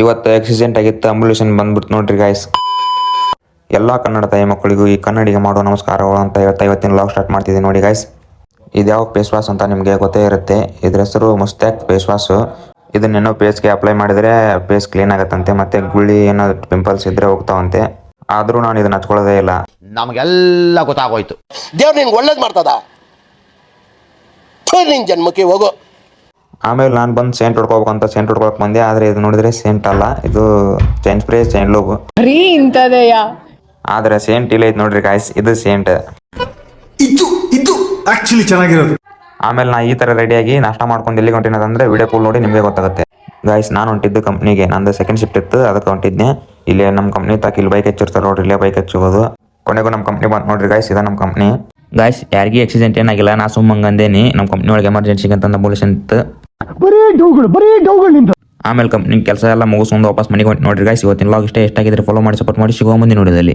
ಇವತ್ತು ಆಕ್ಸಿಡೆಂಟ್ ಆಗಿತ್ತು, ಅಂಬುಲೇಷನ್ ಬಂದ್ಬಿಟ್ಟು ನೋಡ್ರಿ ಗಾಯ್ಸ್. ಎಲ್ಲ ಕನ್ನಡ ತಾಯಿ ಮಕ್ಕಳಿಗೂ ಈ ಕನ್ನಡಿಗೆ ಮಾಡುವ ನಮಸ್ಕಾರಗಳು ಅಂತ ಹೇಳ್ತಾ ಇವತ್ತಿನ ಲಾಗ್ ಸ್ಟಾರ್ಟ್ ಮಾಡ್ತಿದ್ದೀನಿ ನೋಡಿ ಗಾಯ್ಸ್. ಇದ್ಯಾವ ಫೇಸ್ ವಾಶ್ ಅಂತ ನಿಮಗೆ ಗೊತ್ತೇ ಇರುತ್ತೆ. ಇದ್ರ ಹೆಸರು ಮುಸ್ತಾಕ್ ಫೇಸ್ ವಾಶ್. ಇದನ್ನೇನೋ ಫೇಸ್ಗೆ ಅಪ್ಲೈ ಮಾಡಿದರೆ ಫೇಸ್ ಕ್ಲೀನ್ ಆಗುತ್ತಂತೆ, ಮತ್ತೆ ಗುಳಿ ಏನೋ ಪಿಂಪಲ್ಸ್ ಇದ್ರೆ ಹೋಗ್ತಾವಂತೆ. ಆದರೂ ನಾನು ಇದನ್ನ ಹಚ್ಕೊಳ್ಳೋದೇ ಇಲ್ಲ. ನಮಗೆಲ್ಲ ಗೊತ್ತಾಗೋಯ್ತು. ದೇವ್ರು ನಿನ್ಗೆ ಒಳ್ಳೇದು ಮಾಡ್ತದ, ನಿನ್ ಜನ್ಮಕ್ಕೆ ಹೋಗೋ. ಆಮೇಲೆ ನಾನು ಬಂದು ಸೆಂಟ್ ಹೊಡ್ಕೋಬೇಕಂತ ಸೆಂಟ್ ಹೊಡ್ಕೊಳಕ್ ಬಂದೆ. ಆದರೆ ಇದು ನೋಡಿದ್ರೆ ಸೆಂಟ್ ಅಲ್ಲ, ಇದು ಚೈನ್ ಸ್ಪ್ರೇ, ಚೈನ್ ಲೋಗು. ಆದರೆ ಸೆಂಟ್ ಇಲ್ಲ ಐತೆ ನೋಡ್ರಿ ಗಾಯ್ಸ್, ಇದು ಸೆಂಟ್. ಇದು ಆಕ್ಚುಲಿ ಚೆನ್ನಾಗಿರೋದು. ಆಮೇಲೆ ನಾ ಈ ಥರ ರೆಡಿಯಾಗಿ ನಾಷ್ಟ ಮಾಡ್ಕೊಂಡು ಎಲ್ಲಿಗೆ ಹೊಂಟಿನದಂದ್ರೆ ವಿಡಿಯೋ ಕಾಲ್ ನೋಡಿ ನಿಮಗೆ ಗೊತ್ತಾಗುತ್ತೆ ಗಾಯ್ಸ್. ನಾನು ಹೊಂಟಿದ್ದು ಕಂಪ್ನಿಗೆ, ನಂದು ಸೆಕೆಂಡ್ ಶಿಫ್ಟ್ ಇತ್ತು, ಅದಕ್ಕೆ ಹೊಂಟಿದ್ದೆ. ಇಲ್ಲೇ ನಮ್ಮ ಕಂಪ್ನಿ ತಾಕಿ ಇಲ್ಲಿ ಬೈಕ್ ಹಚ್ಚಿರ್ತಾರೆ ನೋಡ್ರಿ, ಇಲ್ಲೇ ಬೈಕ್ ಹಚ್ಚೋದು. ಕೊನೆಗೂ ನಮ್ಮ ಕಂಪ್ನಿ ಬಂತು ನೋಡ್ರಿ ಗಾಯ್ಸ್, ಇದೆ ನಮ್ಮ ಕಂಪ್ನಿ. ಗಾಯ್ಸ್ ಯಾರಿಗೆ ಆಕ್ಸಿಡೆಂಟ್ ಏನಾಗಿಲ್ಲ, ನಾ ಸುಮ್ಮಂಗಂದೇನಿ. ನಮ್ಮ ಕಂಪ್ನಿ ಒಳಗೆ ಎಮರ್ಜೆನ್ಸಿಗೆ ಅಂತ ಅಂಬುಲೇಷನ್ ಇತ್ತು. ಆಮೇಲೆ ಕಂಪ್ನಿ ಕೆಲಸ ಎಲ್ಲ ಮುಗಿಸ್ಕೊಂಡು ವಾಪಸ್ ಮನೆಗೆ ಹೊಂಟು ನೋಡ್ರಿ ಗಾಯ್ಸ್. ಇವತ್ತಿನ ಲಾಗ್ ಇಷ್ಟ ಎಷ್ಟಾಗಿದ್ರೆ ಫಾಲೋ ಮಾಡಿ, ಸಪೋರ್ಟ್ ಮಾಡಿ. ಸಿಗೋ ಮುಂದೆ ನೋಡಿದಲ್ಲಿ.